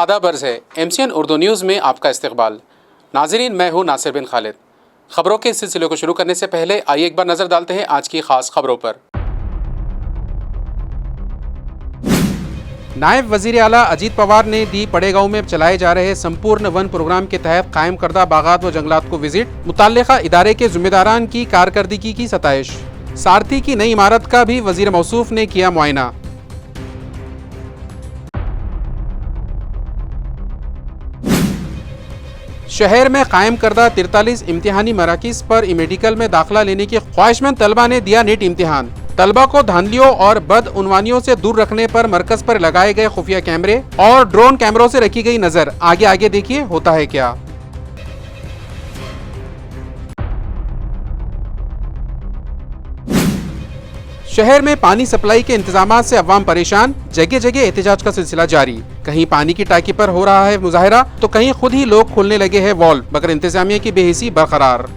आदाब अर्ज़ है MCN उर्दू न्यूज़ में आपका इस्तकबाल। नाज़रीन, मैं हूँ नासिर बिन खालिद। ख़बरों के सिलसिले को शुरू करने से पहले आइए एक बार नज़र डालते हैं आज की ख़ास खबरों पर। नायब वज़ीर आला अजीत पवार ने दी पड़ेगांव में चलाए जा रहे संपूर्ण वन प्रोग्राम के तहत कायम करदा बागात व जंगलात को विजिट। मुताल्लिका इदारे के जिम्मेदारान की कारकर्दगी की सताइश। सारथी की नई इमारत का भी वज़ीर मौसूफ ने किया मुआयना। शहर में कायम करदा 43 इम्तिहानी मराकिज़ पर मेडिकल में दाखिला लेने की ख्वाहिशमंद तलबा ने दिया नीट इम्तिहान। तलबा को धांधलियों और बदउनवानियों से दूर रखने पर मरकज पर लगाए गए खुफिया कैमरे और ड्रोन कैमरों से रखी गई नजर। आगे आगे देखिए होता है क्या। शहर में पानी सप्लाई के इंतजाम से अवाम परेशान। जगह जगह एहतजाज का सिलसिला जारी। कहीं पानी की टाकी पर हो रहा है मुजाहरा तो कहीं खुद ही लोग खोलने लगे हैं वॉल, मगर इंतजामिया की बेहिसी बरकरार।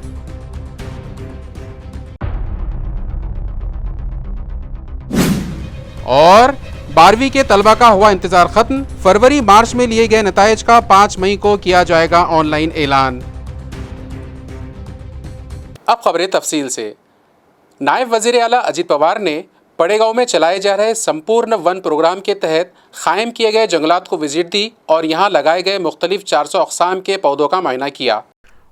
और 12वीं के तलबा का हुआ इंतजार खत्म। फरवरी मार्च में लिए गए नताइज का 5 मई को किया जाएगा ऑनलाइन ऐलान। अब खबरें तफसील से। नायब वज़ीर आला अजीत पवार ने पड़ेगांव में चलाए जा रहे संपूर्ण वन प्रोग्राम के तहत कायम किए गए जंगलात को विजिट दी और यहां लगाए गए मुख्तलिफ 400 अक़साम के पौधों का मुआयना किया।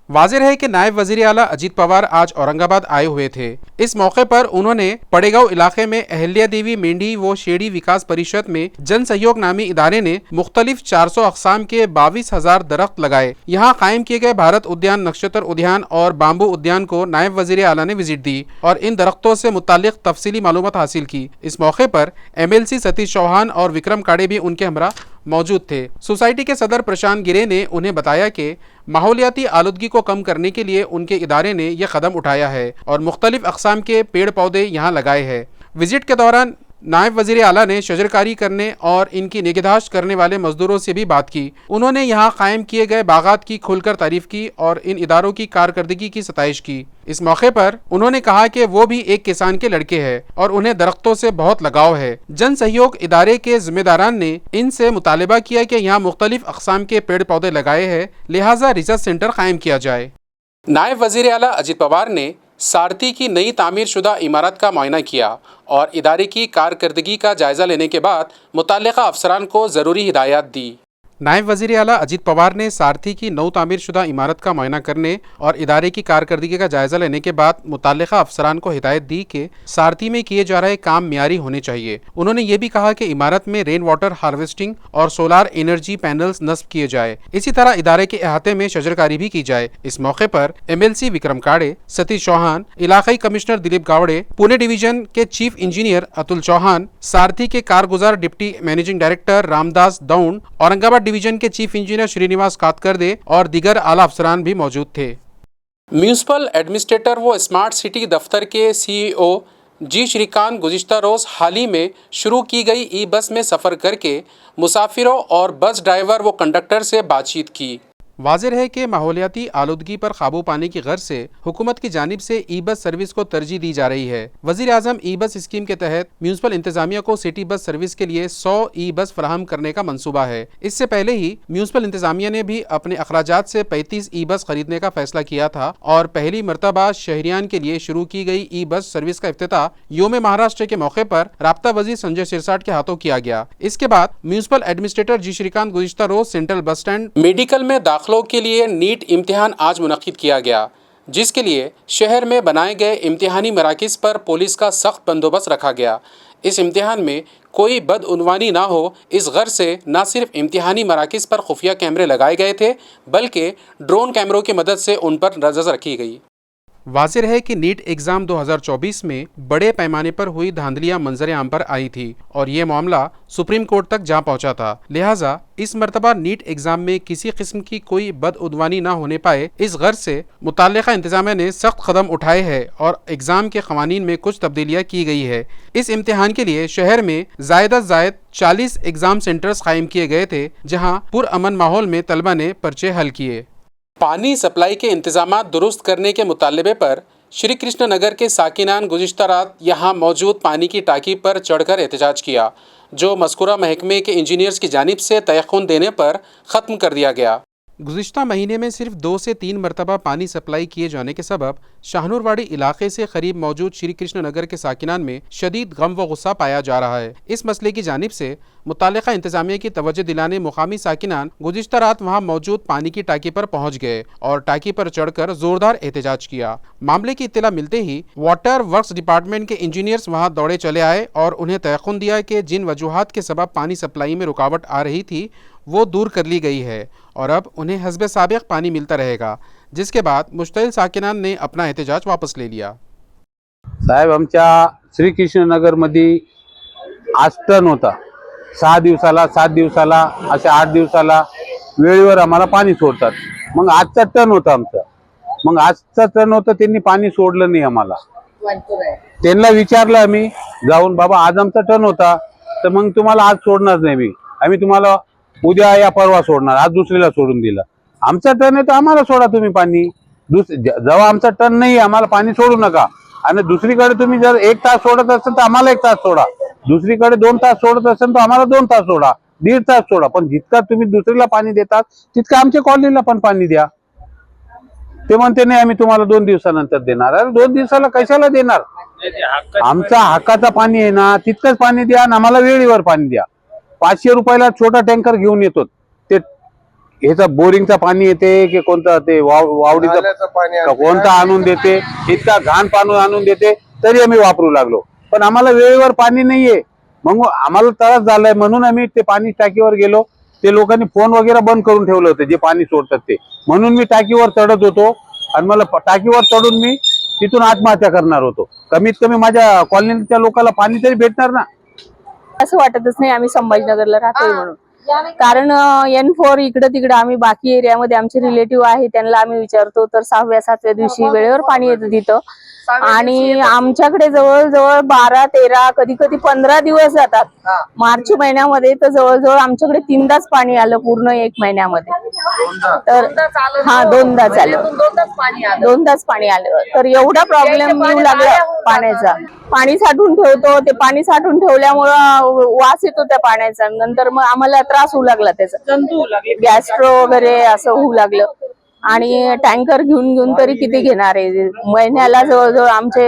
वाज़ेह है कि नायब वज़ीर आला अजीत पवार आज औरंगाबाद आए हुए थे। इस मौके पर उन्होंने पड़ेगांव इलाके में अहल्या देवी मेंढी व शेड़ी विकास परिषद में जन सहयोग नामी इदारे ने मुख्तलिफ 400 अक़साम के 22,000 दरख्त लगाए। यहाँ कायम किए गए भारत उद्यान, नक्षत्र उद्यान और बाम्बू उद्यान को नायब वज़ीर आला ने विजिट दी और इन दरख्तों से मुताल्लिक तफसीली मालूमात हासिल की। इस मौके पर MLC सतीश चौहान और विक्रम काड़े भी उनके हमरा मौजूद थे। सोसाइटी के सदर प्रशांत गिरे ने उन्हें बताया कि माहौलियाती आलूदगी को कम करने के लिए उनके इदारे ने यह कदम उठाया है और मुख्तलिफ अक़साम के पेड़ पौधे यहाँ लगाए हैं। विजिट के दौरान नायब वज़ीर आला ने शजरकारी करने और इनकी निगहदाश्त करने वाले मजदूरों से भी बात की। उन्होंने यहाँ कायम किए गए बागात की खुलकर तारीफ की और इन इदारों की कारकर्दगी की सताइश की। इस मौके पर उन्होंने कहा कि वो भी एक किसान के लड़के हैं और उन्हें दरख्तों से बहुत लगाव है। जन सहयोग इदारे के जिम्मेदारान ने इनसे मुतालबा किया कि यहाँ मुख्तलिफ अक़साम के पेड़ पौधे लगाए हैं, लिहाजा रिसर्च सेंटर कायम किया जाए। नायब वज़ीर आला अजीत पवार ने सारथी की नई तामीर शुदा इमारत का मुआयना किया और इदारे की कारकर्दगी का जायज़ा लेने के बाद मुताल्लिका अफसरान को ज़रूरी हिदायत दी। नायब वज़ीर आला अजीत पवार ने सारथी की नौ तामीर शुदा इमारत का मुआयना करने और इदारे की कारकर्दगी का जायज़ा लेने के बाद मुताल्लिका अफसरान को हिदायत दी कि सारथी में किए जा रहे काम मियारी होने चाहिए। उन्होंने ये भी कहा कि इमारत में रेन वाटर हार्वेस्टिंग और सोलार एनर्जी पैनल्स नस्ब किए जाए। इसी तरह इदारे के अहाते में शजरकारी भी की जाए। इस मौके पर MLC विक्रम काड़े, सतीश चौहान, इलाकाई कमिश्नर दिलीप गावड़े, पुणे डिवीजन के चीफ इंजीनियर अतुल चौहान, सारथी के कारगुजार deputy managing director Ramdas Daund, Aurangabad division के चीफ इंजीनियर श्रीनिवास कातकरदे और दीगर आला अफसरान भी मौजूद थे। म्यूनिसिपल एडमिनिस्ट्रेटर व स्मार्ट सिटी दफ्तर के CEO जी श्रीकांत गुज़िश्ता रोज़ हाल ही में शुरू की गई ई-बस में सफ़र करके मुसाफिरों और बस ड्राइवर व कंडक्टर से बातचीत की। वाज़ेह है कि माहौलियाती आलूदगी पर काबू पाने की गर्ज से हुकूमत की जानिब से ई-बस सर्विस को तरजीह दी जा रही है। वज़ीर आज़म ई-बस स्कीम के तहत म्यूनिसिपल इंतजामिया को सिटी बस सर्विस के लिए 100 ई-बस फराहम करने का मंसूबा है। इससे पहले ही म्यूनिसिपल इंतजामिया ने भी अपने अखराजात से 35 ई-बस खरीदने का फैसला किया था और पहली मरतबा शहरियान के लिए शुरू की गई ई-बस सर्विस का इफ्तिताह योम महाराष्ट्र के मौके पर राब्ता वज़ीर संजय सिरसाट के हाथों किया गया। इसके बाद म्यूनिसिपल एडमिनिस्ट्रेटर जी श्रीकांत गुज़िश्ता रोज़ सेंट्रल बस स्टैंड मेडिकल में दाखिलों के लिए नीट इम्तिहान आज मुनक्किद किया गया, जिसके लिए शहर में बनाए गए इम्तिहानी मराकिज़ पर पुलिस का सख्त बंदोबस्त रखा गया। इस इम्तिहान में कोई बदउनवानी ना हो, इस गर्ज से न सिर्फ इम्तिहानी मराकिज़ पर खुफिया कैमरे लगाए गए थे बल्कि ड्रोन कैमरों की मदद से उन पर नजर रखी गई। वाज़ेह है कि नीट एग्ज़ाम 2024 में बड़े पैमाने पर हुई धांधलियां मंजर आम पर आई थी और ये मामला सुप्रीम कोर्ट तक जा पहुंचा था। लिहाजा इस मरतबा नीट एग्ज़ाम में किसी किस्म की कोई बदउनवानी ना होने पाए, इस गर्ज से मुताल्लिका इंतजामिया ने सख्त कदम उठाए हैं और एग्ज़ाम के क़वानीन में कुछ तब्दीलियाँ की गई है। इस इम्तिहान के लिए शहर में ज़ायद 40 एग्ज़ाम सेंटर्स कायम किए गए थे, जहाँ पुरअमन माहौल में तलबा ने पर्चे हल किए। पानी सप्लाई के इंतजामात दुरुस्त करने के मुतालबे पर श्री कृष्ण नगर के साकिनान गुज़िश्ता रात यहाँ मौजूद पानी की टाकी पर चढ़कर एहतजाज किया। जो मज़कूरा महकमे के इंजीनियर्स की जानिब से तयख़ुन देने पर ख़त्म कर दिया गया। गुज़िश्ता महीने में सिर्फ 2 से 3 मरतबा पानी सप्लाई किए जाने के सबब शाहनूरवाड़ी इलाके से करीब मौजूद श्री कृष्ण नगर के साकिनान में शदीद गम व गुस्सा पाया जा रहा है। इस मसले की जानिब से मुतालिका इंतजामिया की तवज्जो दिलाने मुकामी साकिनान गुज़िश्ता रात वहाँ मौजूद पानी की टाकी पर पहुँच गए और टाकी पर चढ़कर जोरदार एहतजाज किया। मामले की इत्तला मिलते ही वाटर वर्क्स डिपार्टमेंट के इंजीनियर्स वहाँ दौड़े चले आए और उन्हें तयख़ुन दिया कि जिन वजूहात के सबब पानी सप्लाई में रुकावट आ रही थी वो दूर कर ली गई है और अब उन्हें हस्बे साबिक़ पानी मिलता रहेगा, जिसके बाद मुश्तइल साकिनान ने अपना एहतजाज वापस ले लिया। साहेब, आमच्या श्रीकृष्णनगरमध्ये आज टन होता 6 दिवसाला 7 दिवसाला असे 8 दिवसाला वेळेवर आम्हाला पाणी सोडतात। मग आजचा टन होता आमचा, मग आजचा टन होता त्यांनी पाणी सोडलं नाही आम्हाला। त्यांना विचारलं आम्ही जाऊन, बाबा आज आमचा टन होता तर मग तुम्हाला आज सोडणार नाही मी, आम्ही तुम्हाला उद्या या परवा सोडणार, आज दुसरीला सोडून दिलं। आमचा टन आहे तर आम्हाला सोडा तुम्ही पाणी, जेव्हा आमचा टन नाही आम्हाला पाणी सोडू नका। आणि दुसरीकडे तुम्ही जर 1 तास सोडत असेल तर आम्हाला 1 तास सोडा, दुसरीकडे 2 तास सोडत असेल तर आम्हाला 2 तास सोडा, 1.5 तास सोडा, पण जितका तुम्ही दुसरीला पाणी देतात तितका आमच्या कॉलनीला पण पाणी द्या। ते म्हणते नाही आम्ही तुम्हाला 2 दिवसानंतर देणार। अरे 2 दिवसाला कशाला देणार? आमचा हक्काचा पाणी आहे ना, तितकंच पाणी द्या आणि आम्हाला वेळेवर पाणी द्या। 500 रुपयाला छोटा टँकर घेऊन येतो, ते ह्याचा बोरिंगचा पाणी येते की कोणतं ते वावडीचं कोणता आणून देते, इतका घाण पाणी आणून देते तरी आम्ही वापरू लागलो, पण आम्हाला वेळेवर पाणी नाहीये। मग आम्हाला त्रास झालाय म्हणून आम्ही ते पाणी टाकीवर गेलो। ते लोकांनी फोन वगैरे बंद करून ठेवलं होतं जे पाणी सोडतात ते, म्हणून मी टाकीवर चढत होतो आणि मला टाकीवर चढून मी तिथून आत्महत्या करणार होतो। कमीत कमी माझ्या कॉलनीच्या लोकांना पाणी तरी भेटणार ना। असं वाटतच नाही आम्ही संभाजीनगरला राहतोय म्हणून, कारण N4 इकडे तिकडे आम्ही बाकी एरियामध्ये आमचे रिलेटिव्ह आहे त्यांना आम्ही विचारतो तर 6व्या-7व्या दिवशी वेळेवर पाणी येतं तिथं, आणि आमच्याकडे जवळजवळ 12-13 कधी कधी 15 दिवस जातात। मार्च महिन्यामध्ये तर जवळजवळ आमच्याकडे 3दाच पाणी आलं पूर्ण 1 महिन्यामध्ये, तर हा 2दाच आलं, 2दाच पाणी आलं। तर एवढा प्रॉब्लेम येऊ लागला पाण्याचा। पाणी साठवून ठेवतो, ते पाणी साठवून ठेवल्यामुळं वास येतो त्या पाण्याचा, नंतर मग आम्हाला त्रास होऊ लागला त्याचा, गॅस्ट्रो वगैरे असं होऊ लागलं। आणि टँकर घेऊन तरी किती घेणार आहे? महिन्याला जवळजवळ आमचे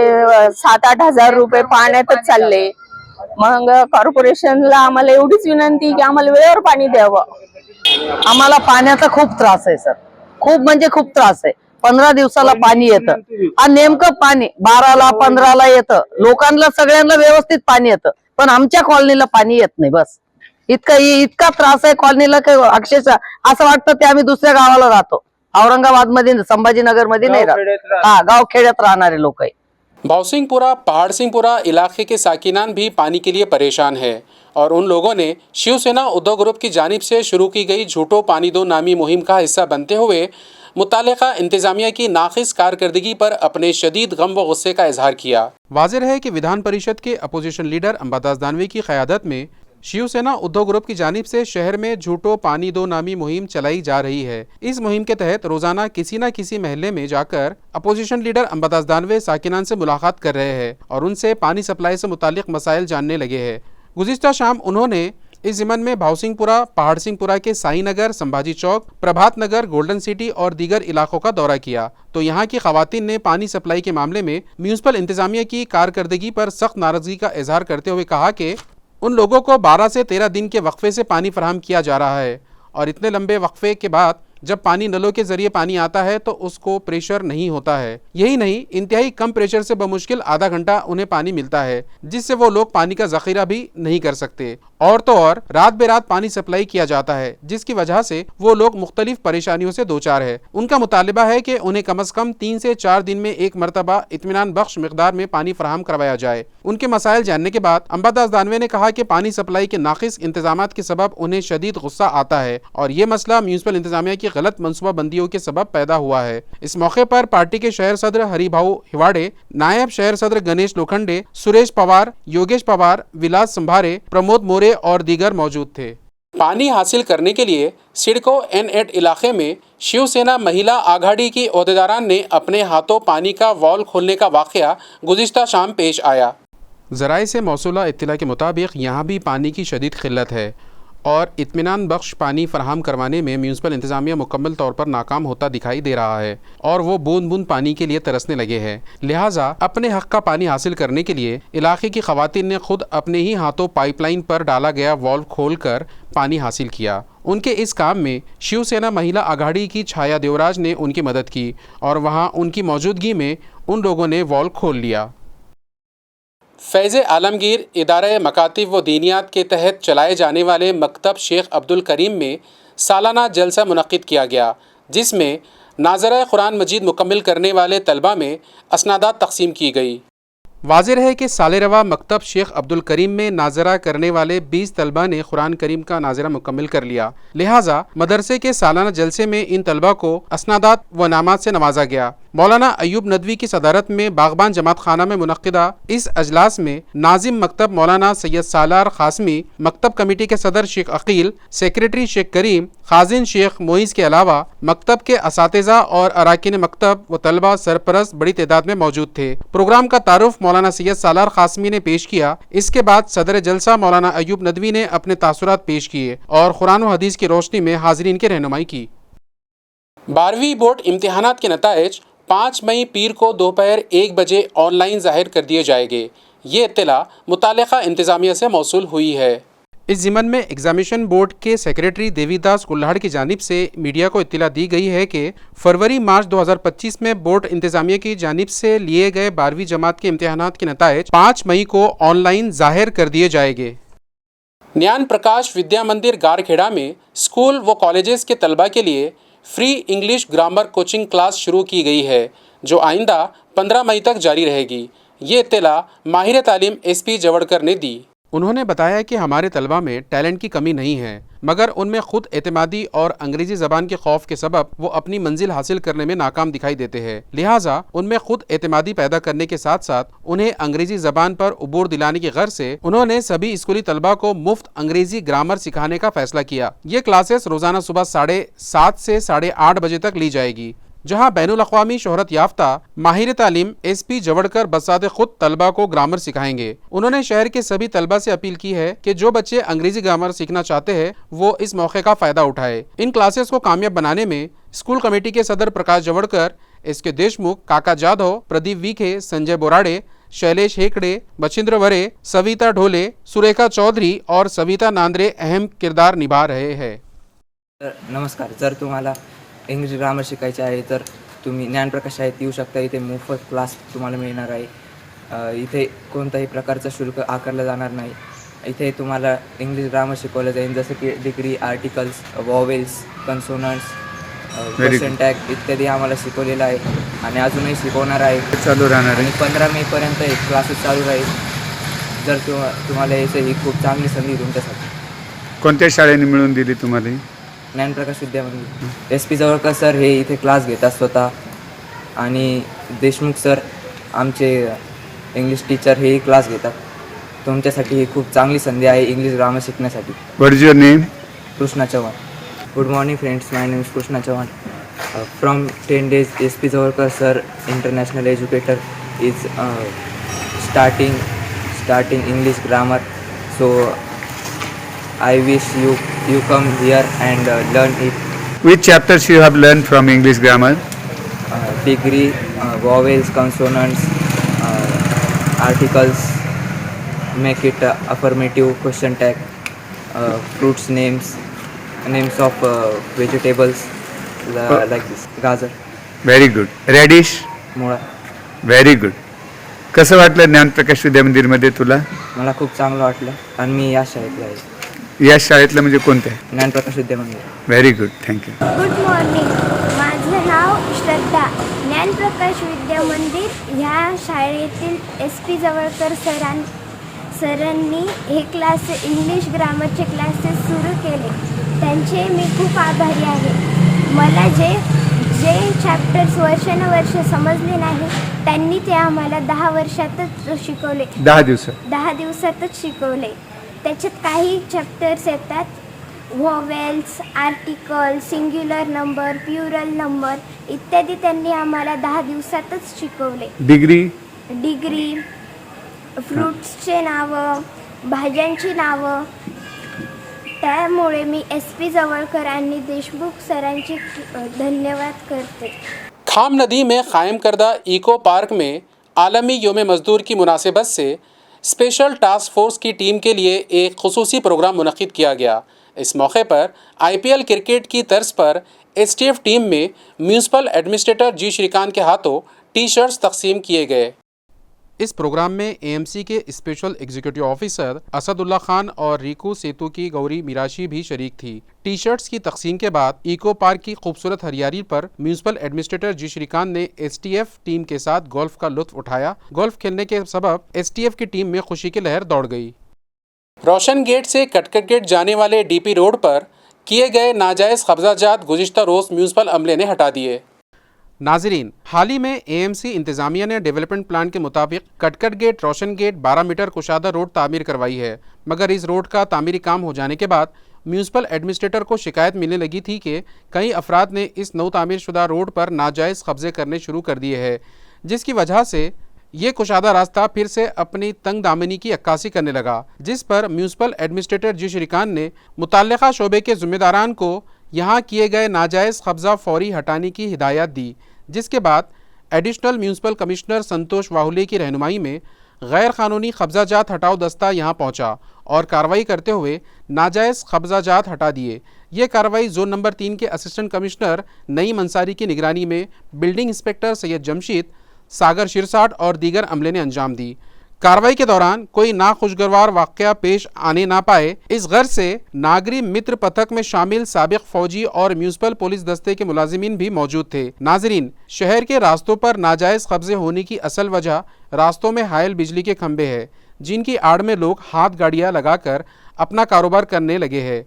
7-8 हजार रुपये पाण्यातच चालले। मग कॉर्पोरेशनला आम्हाला एवढीच विनंती की आम्हाला वेळेवर पाणी द्यावं। आम्हाला पाण्याचा खूप त्रास आहे सर, खूप म्हणजे खूप त्रास आहे। 15 दिवसाला पाणी येतं आणि नेमकं पाणी 12ला 15ला येतं, लोकांना सगळ्यांना व्यवस्थित पाणी येतं, पण आमच्या कॉलनीला पाणी येत नाही। बस इतका त्रास आहे कॉलनीला की अक्षरशः असं वाटतं ते आम्ही दुसऱ्या गावाला राहतो, औरंगाबाद मध्ये संभाजीनगर मध्ये नहीं रहा, गाँव खेड़त रहने लोग है। भावसिंहपुरा पहाड़ सिंहपुरा इलाके के साकिनान भी पानी के लिए परेशान है और उन लोगों ने शिवसेना उद्धव ग्रुप की जानिब से शुरू की गई झूठो पानी दो नामी मुहिम का हिस्सा बनते हुए मुतालिका इंतजामिया की नाक़िस कारकर्दगी पर अपने शदीद गम व गुस्से का इजहार किया। वाज़ेह है कि विधान परिषद के अपोजिशन लीडर अंबादास दानवे की क़यादत में शिवसेना उद्धव ग्रुप की जानिब से शहर में झूठो पानी दो नामी मुहिम चलाई जा रही है। इस मुहिम के तहत रोजाना किसी न किसी महल्ले में जाकर अपोजिशन लीडर अंबादास दानवे साकिनान से मुलाकात कर रहे हैं और उनसे पानी सप्लाई से मुतालिक मसाइल जानने लगे हैं। गुज़िश्ता शाम उन्होंने इस ज़िमन में भावसिंहपुरा पहाड़ सिंहपुरा के साई नगर, संभाजी चौक, प्रभात नगर, गोल्डन सिटी और दीगर इलाकों का दौरा किया तो यहाँ की खवातीन ने पानी सप्लाई के मामले में म्यूनसिपल इंतजामिया की कारकर्दगी पर सख्त नाराजगी का इजहार करते हुए कहा कि उन लोगों को 12 से 13 दिन के वक्फे से पानी फराहम किया जा रहा है और इतने लंबे वक्फे के बाद जब पानी नलों के जरिए पानी आता है तो उसको प्रेशर नहीं होता है। यही नहीं, इंतहाई कम प्रेशर से बमुश्किल आधा घंटा उन्हें पानी मिलता है, जिससे वो लोग पानी का जखीरा भी नहीं कर सकते। और तो और रात बेरात पानी सप्लाई किया जाता है, जिसकी वजह से वो लोग मुख्तलिफ परेशानियों से दो चार है। उनका मुतालिबा है कि उन्हें कम अज कम 3 से 4 दिन में एक मरतबा इत्मीनान बख्श मिकदार में पानी फराहम करवाया जाए। उनके मसाइल जानने के बाद अंबादास दानवे ने कहा कि पानी सप्लाई के नाक़िस इंतजामात के सबब उन्हें शदीद गुस्सा आता है और ये मसला म्यूनसिपल इंतजामिया की गलत मनसूबाबंदियों के सबब पैदा हुआ है। इस मौके पर पार्टी के शहर सदर हरिभाऊ हिवाड़े, नायब शहर सदर गणेश लोखंडे, सुरेश पवार, योगेश पवार, विलास संभारे, प्रमोद मोरे और दीगर मौजूद थे। पानी हासिल करने के लिए सिडको N8 इलाके में शिवसेना महिला आघाड़ी की ओहदेदारान ने अपने हाथों पानी का वॉल खोलने का वाक़या गुज़िश्ता शाम पेश आया। ज़राए से मौसूला इत्तला के मुताबिक यहाँ भी पानी की शदीद क़िल्लत है और इत्मीनान बख्श पानी फराहम करवाने में म्यूनसिपल इंतज़ामिया मुकम्मल तौर पर नाकाम होता दिखाई दे रहा है और वो बूंद बूंद पानी के लिए तरसने लगे हैं। लिहाजा अपने हक़ का पानी हासिल करने के लिए इलाके की ख़वातीन ने खुद अपने ही हाथों पाइपलाइन पर डाला गया वॉल्व खोलकर पानी हासिल किया। उनके इस काम में शिवसेना महिला आघाड़ी की छाया देवराज ने उनकी मदद की और वहाँ उनकी मौजूदगी में उन लोगों ने वॉल्व खोल लिया। फैज़ आलमगीर इदारा मकातिब व दीनियात के तहत चलाए जाने वाले मकतब शेख अब्दुल करीम में सालाना जलसा मुनक़्क़िद किया गया, जिसमें नाज़रा कुरान मजीद मुकम्मिल करने वाले तलबा में असनादात तक़सीम की गई। वाज़ेह है कि साल रवा मकतब शेख अब्दुल करीम में नाजरा करने वाले 20 तलबा ने कुरान करीम का नाजरा मुकम्मिल कर लिया। लिहाजा मदरसे के सालाना जलसे में इन तलबा को असनादात व नामात से नवाजा गया। मौलाना अयूब नदवी की सदारत में बागबान जमात खाना में मुनक़्क़िदा इस अजलास में नाजिम मकतब मौलाना सैयद सालार क़ासमी, मकतब कमेटी के सदर शेख अकील, सेक्रेटरी शेख करीम, खाजिन शेख मोइज़ के अलावा मकतब के असातिज़ा और अराकीन मकतब व तलबा सरपरस्त बड़ी तादाद में मौजूद थे। प्रोग्राम का तारुफ मौलाना सैयद सालार क़ासमी ने पेश किया। इसके बाद सदर जलसा मौलाना अयूब नदवी ने अपने तासुरात पेश किए और कुरान व हदीस की रोशनी में हाज़रीन की रहनुमाई की। 12वीं बोर्ड इम्तिहानात के नताइज 5 मई पीर को दोपहर 1 बजे ऑनलाइन जाहिर कर दिए जाएंगे। ये इत्तला मुतालिका इंतज़ामिया से मौसूल हुई है। इस ज़िमन में एग्जामिनेशन बोर्ड के सेक्रेटरी देवीदास कुल्हाड़ की जानिब से मीडिया को इत्तला दी गई है कि फरवरी-मार्च 2025 में बोर्ड इंतज़ामिया की जानिब से लिए गए 12वीं जमात के इम्तिहानात के नताइज 5 मई को ऑनलाइन जाहिर कर दिए जाएंगे। ज्ञान प्रकाश विद्या मंदिर गारखेड़ा में स्कूल व कॉलेजेस के तलबा के लिए free English grammar coaching class शुरू की गई है, जो आइंदा 15 मई तक जारी रहेगी। ये इत्तला माहिर तालीम SP जवड़कर ने दी। उन्होंने बताया कि हमारे तलबा में टैलेंट की कमी नहीं है, मगर उनमें खुद एतमादी और अंग्रेज़ी ज़बान के खौफ के सबब वो अपनी मंजिल हासिल करने में नाकाम दिखाई देते हैं। लिहाजा उनमें खुद एतमादी पैदा करने के साथ साथ उन्हें अंग्रेज़ी ज़बान पर उबूर दिलाने की गर्ज से उन्होंने सभी स्कूली तलबा को मुफ्त अंग्रेज़ी ग्रामर सिखाने का फैसला किया। ये क्लासेस रोज़ाना सुबह 7:30 से 8:30 बजे तक ली जाएगी, जहां बैनुल अक़वामी शोहरत याफ्ता माहिर तालीम SP जवड़कर बसाते खुद तलबा को ग्रामर सिखाएंगे। उन्होंने शहर के सभी तलबा से अपील की है कि जो बच्चे अंग्रेजी ग्रामर सीखना चाहते हैं वो इस मौके का फ़ायदा उठाए। इन क्लासेस को कामयाब बनाने में स्कूल कमेटी के सदर प्रकाश जवड़कर, SK देशमुख, काका जाधव, प्रदीप वीखे, संजय बोराड़े, शैलेश हेकड़े, बचिंद्र वरे, सविता ढोले, सुरेखा चौधरी और सविता नांद्रे अहम किरदार निभा रहे हैं। नमस्कार. जर तुम्हाला इंग्लिश ग्रामर शिकायचे आहे तर तुम्ही ज्ञानप्रकाश शाळेत येऊ शकता. इथे मोफत क्लास तुम्हाला मिळणार आहे. इथे कोणताही प्रकारचं शुल्क आकारलं जाणार नाही. इथे तुम्हाला इंग्लिश ग्रामर शिकवलं जाईल, जसं की degree, articles, vowels, consonants, question tag इत्यादी आम्हाला शिकवलेलं आहे आणि अजूनही शिकवणार आहे. चालू राहणार आहे. 15 मेपर्यंत हे क्लासेस चालू राहील. जर तुम्हाला याचं ही खूप चांगली संधी तुमच्यासाठी. कोणत्या शाळेने मिळून दिली तुम्हाला ही? ज्ञानप्रकाश विद्यामंदिर. SP जवळकर सर हे इथे क्लास घेतात स्वतः, आणि देशमुख सर आमचे इंग्लिश टीचर हेही क्लास घेतात. तुमच्यासाठी ही खूप चांगली संधी आहे इंग्लिश ग्रामर शिकण्यासाठी. What is your name? Krishna Chavan. Good morning friends, my name is Krishna Chavan. From 10 days SP Jawalkar sir, international educator, is starting English grammar. So I wish you come here and learn it. Which chapters you have learned from English grammar? Degree, vowels, consonants, articles, make it affirmative, question tag, fruits names of vegetables, like this. Gajar. Very good. Radish? Mula. Very good. कसं वाटलं ज्ञानप्रकाश विद्यामंदिरमध्ये तुला? मला खूप चांगलं वाटलं आणि मी या शाळेतला आहे. या शाळेतलं म्हणजे कोणत्या? Gyanprakash Vidyamandir. Very good, thank you. Good morning. माझं नाव श्रद्धा. ज्ञानप्रकाश विद्यामंदिर ह्या शाळेतील SP जवळकर सरांनी हे इंग्लिश ग्रामरचे क्लासेस सुरू केले. त्यांचे मी खूप आभारी आहे. मला जे चॅप्टर्स वर्षानुवर्ष समजले नाही त्यांनी ते आम्हाला 10 वर्षातच शिकवले. 10 दिवसातच शिकवले. त्याच्यात काही चॅप्टर्स येतात, vowels, article, singular number, plural number इत्यादी त्यांनी आम्हाला 10 दिवसातच शिकवले. डिग्री, फ्रुट्सचे नावं, भाज्यांची नावं. त्यामुळे मी SP जवळकर आणि देशमुख सरांची धन्यवाद करते. खाम नदी में कायम करदा इको पार्क में आलमी योम मज़दूर की मुनासिबत से स्पेशल टास्क फोर्स की टीम के लिए एक खुसूसी प्रोग्राम मुनक़िद किया गया. इस मौके पर IPL क्रिकेट की तर्ज पर STF टीम में म्यूनसिपल एडमिनिस्ट्रेटर जी श्रीकांत के हाथों टी-शर्ट्स तकसीम किए गए. इस प्रोग्राम में AMC के special executive officer Asadullah Khan और रिकू सेतु की गौरी मिराशी भी शरीक थी. टी शर्ट्स की तकसीम के बाद इको पार्क की खूबसूरत हरियाली पर म्यूनसिपल एडमिनिस्ट्रेटर जी श्रीकांत ने STF टीम के साथ गोल्फ का लुत्फ उठाया. गोल्फ खेलने के सबब STF की टीम में खुशी की लहर दौड़ गई. रोशन गेट से कटकट गेट जाने वाले DP रोड पर किए गए नाजायज़ कब्जाजात गुज़िश्ता रोज़ म्यूनसिपल अमले ने हटा दिए. नाजरीन, हाल ही में AMC इंतज़ामिया ने डेवलपमेंट प्लान के मुताबिक कटकट गेट रोशन गेट 12 मीटर कुशादा रोड तामीर करवाई है. मगर इस रोड का तामीरी काम हो जाने के बाद म्यूनसिपल एडमिनिस्ट्रेटर को शिकायत मिलने लगी थी कि कई अफराद ने इस नौ तामीर शुदा रोड पर नाजायज़ कब्जे करने शुरू कर दिए हैं, जिसकी वजह से ये कुशादा रास्ता फिर से अपनी तंग दामनी की अक्कासी करने लगा. जिस पर म्यूनसिपल एडमिनिस्ट्रेटर जी श्रीकांत ने मुताल्लिका शोबे के ज़िम्मेदारान को यहाँ किए गए नाजायज़ कब्ज़ा फौरी हटाने की हिदायत दी. जिसके बाद एडिशनल म्यूनसिपल कमिश्नर संतोष वाहुले की रहनुमाई में गैर कानूनी कब्जाजात हटाओ दस्ता यहाँ पहुँचा और कार्रवाई करते हुए नाजायज़ कब्जाजात हटा दिए. ये कार्रवाई जोन नंबर 3 के असिस्टेंट कमिश्नर नईम अंसारी की निगरानी में बिल्डिंग इंस्पेक्टर सैयद जमशीद, सागर शिरसाट और दीगर अमले ने अंजाम दी. कार्रवाई के दौरान कोई नाखुशगवार वाक़या पेश आने ना पाए, इस गर्ज से नागरी मित्र पथक में शामिल साबिक फौजी और म्यूनसिपल पुलिस दस्ते के मुलाजिमीन भी मौजूद थे. नाजरीन, शहर के रास्तों पर नाजायज़ कब्जे होने की असल वजह रास्तों में हायल बिजली के खंभे हैं, जिनकी आड़ में लोग हाथ गाड़ियाँ लगाकर अपना कारोबार करने लगे हैं.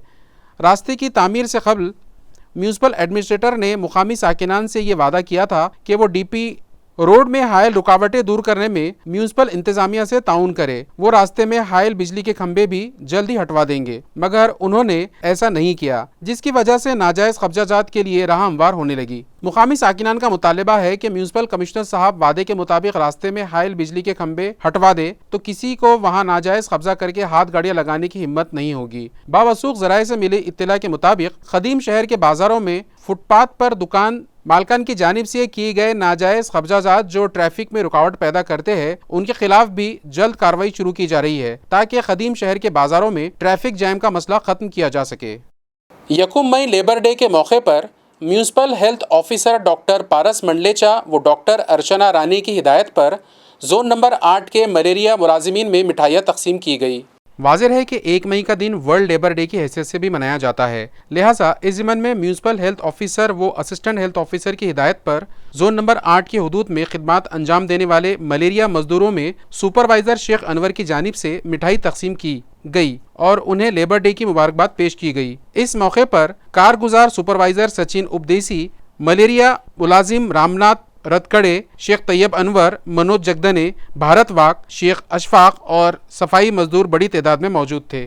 रास्ते की तामीर से कबल म्यूनसिपल एडमिनिस्ट्रेटर ने मुकामी साकिनान से ये वादा किया था कि वो DP रोड में हायल रुकावटें दूर करने में म्यूनसिपल इंतजामिया से ताउन करे. वो रास्ते में हायल बिजली के खंभे भी जल्दी हटवा देंगे, मगर उन्होंने ऐसा नहीं किया, जिसकी वजह से नाजायज़ कब्जाजात के लिए राह हमवार होने लगी. मुकामी साकिनान का मुतालबा है कि म्यूनसिपल कमिश्नर साहब वादे के मुताबिक रास्ते में हायल बिजली के खंभे हटवा दे तो किसी को वहाँ नाजायज़ कब्जा करके हाथ गाड़ियाँ लगाने की हिम्मत नहीं होगी. बावसूख ज़राए से मिली इत्तला के मुताबिक खदीम शहर के बाजारों में फुटपाथ पर दुकान मालकान की जानिब से किए गए नाजायज़ कब्जाजात जो ट्रैफिक में रुकावट पैदा करते हैं, उनके खिलाफ भी जल्द कार्रवाई शुरू की जा रही है ताकि खदीम शहर के बाजारों में ट्रैफिक जैम का मसला खत्म किया जा सके. 1 मई लेबर डे के मौके पर म्यूनसिपल हेल्थ ऑफिसर डॉक्टर पारस मंडलेचा व डॉक्टर अर्चना रानी की हिदायत पर जोन नंबर 8 के मलेरिया मुलाजिमीन में मिठाइयाँ तकसीम की गई. वाज़ेह है कि 1 मई का दिन वर्ल्ड लेबर डे की हैसियत से भी मनाया जाता है, लिहाजा इस ज़िमन में म्यूनसिपल हेल्थ ऑफिसर व असिस्टेंट हेल्थ ऑफिसर की हिदायत पर जोन नंबर 8 की हदूद में खिदमत अंजाम देने वाले मलेरिया मजदूरों में सुपरवाइज़र शेख अनवर की जानिब से मिठाई तकसीम की गई और उन्हें लेबर डे की मुबारकबाद पेश की गई. इस मौके पर कारगुजार सुपरवाइज़र सचिन उपदेसी, मलेरिया मुलाजिम रामनाथ रतकड़े, शेख तैयब अनवर, मनोज जगदने, भारत वाक, शेख अशफाक और सफाई मजदूर बड़ी तादाद में मौजूद थे.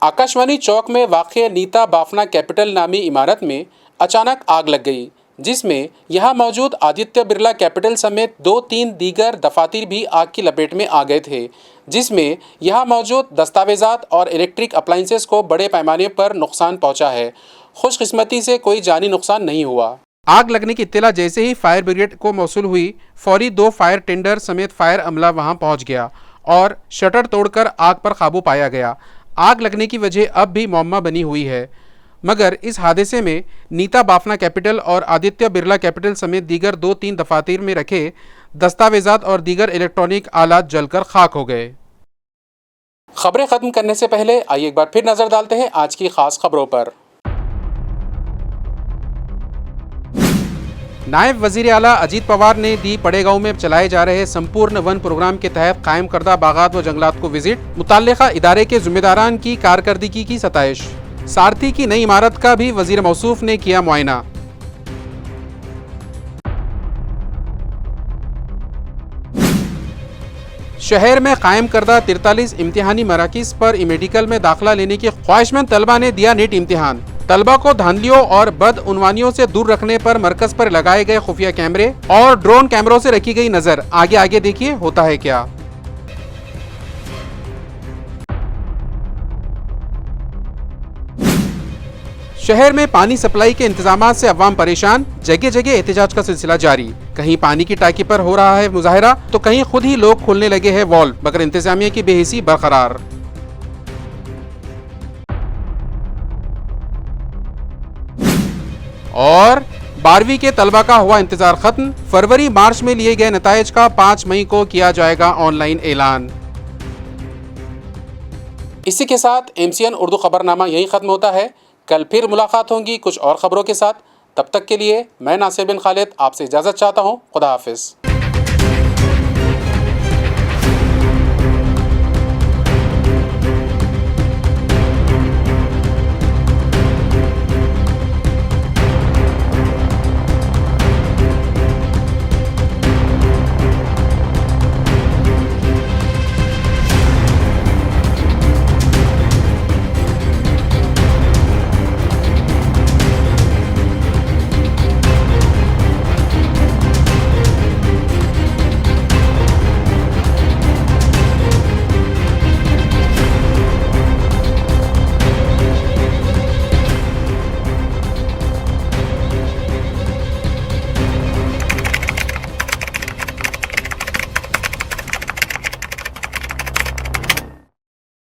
आकाशवाणी चौक में वाक़े नीता बाफना कैपिटल नामी इमारत में अचानक आग लग गई, जिसमें यहाँ मौजूद आदित्य बिरला कैपिटल समेत 2-3 दीगर दफातर भी आग की लपेट में आ गए थे, जिसमें यहाँ मौजूद दस्तावेज़ात और इलेक्ट्रिक अप्लाइंसेस को बड़े पैमाने पर नुकसान पहुँचा है. खुशकिस्मती से कोई जानी नुकसान नहीं हुआ. आग लगने की इत्तला जैसे ही फायर ब्रिगेड को मौसूल हुई, फौरी 2 फायर टेंडर समेत फायर अमला वहां पहुंच गया और शटर तोड़कर आग पर काबू पाया गया. आग लगने की वजह अब भी मौमा बनी हुई है, मगर इस हादसे में नीता बाफना कैपिटल और आदित्य बिरला कैपिटल समेत दीगर 2-3 दफातर में रखे दस्तावेज़ात और दीगर इलेक्ट्रॉनिक आलात जलकर खाक हो गए. खबरें ख़त्म करने से पहले आइए एक बार फिर नज़र डालते हैं आज की खास खबरों पर. नायब वज़ीर आला अजीत पवार ने दी पड़ेगांव में चलाए जा रहे संपूर्ण वन प्रोग्राम के तहत कायम करदा बागात व जंगलात को विजिट, मुताल्लिका इदारे के जिम्मेदारान की कारकर्दगी की सताइश. सारथी की नई इमारत का भी वज़ीर मौसूफ ने किया मुआयना. शहर में कायम करदा 43 इम्तिहानी मराकिज़ पर मेडिकल में दाखिला लेने की ख्वाहिशमंद तलबा ने दिया नीट इम्तिहान. तलबा को धांधलियों और बदउनवानियों से दूर रखने पर मरकज पर लगाए गए खुफिया कैमरे और ड्रोन कैमरों से रखी गई नजर. आगे देखिए होता है क्या. शहर में पानी सप्लाई के इंतजाम से अवाम परेशान, जगह जगह एहतजाज का सिलसिला जारी। कहीं पानी की टाकी पर हो रहा है मुजाहरा तो कहीं खुद ही लोग खोलने लगे हैं वॉल, मगर इंतजामिया की बेहिसी बरकरार। और 12वीं के तलबा का हुआ इंतजार खत्म, फरवरी मार्च में लिए गए नताइज का 5 मई को किया जाएगा ऑनलाइन ऐलान। इसी के साथ MCN उर्दू खबरनामा यहीं खत्म होता है। कल फिर मुलाकात होंगी कुछ और खबरों के साथ। तब तक के लिए मैं नासिर बिन खालिद आपसे इजाजत चाहता हूँ। खुदा हाफिज।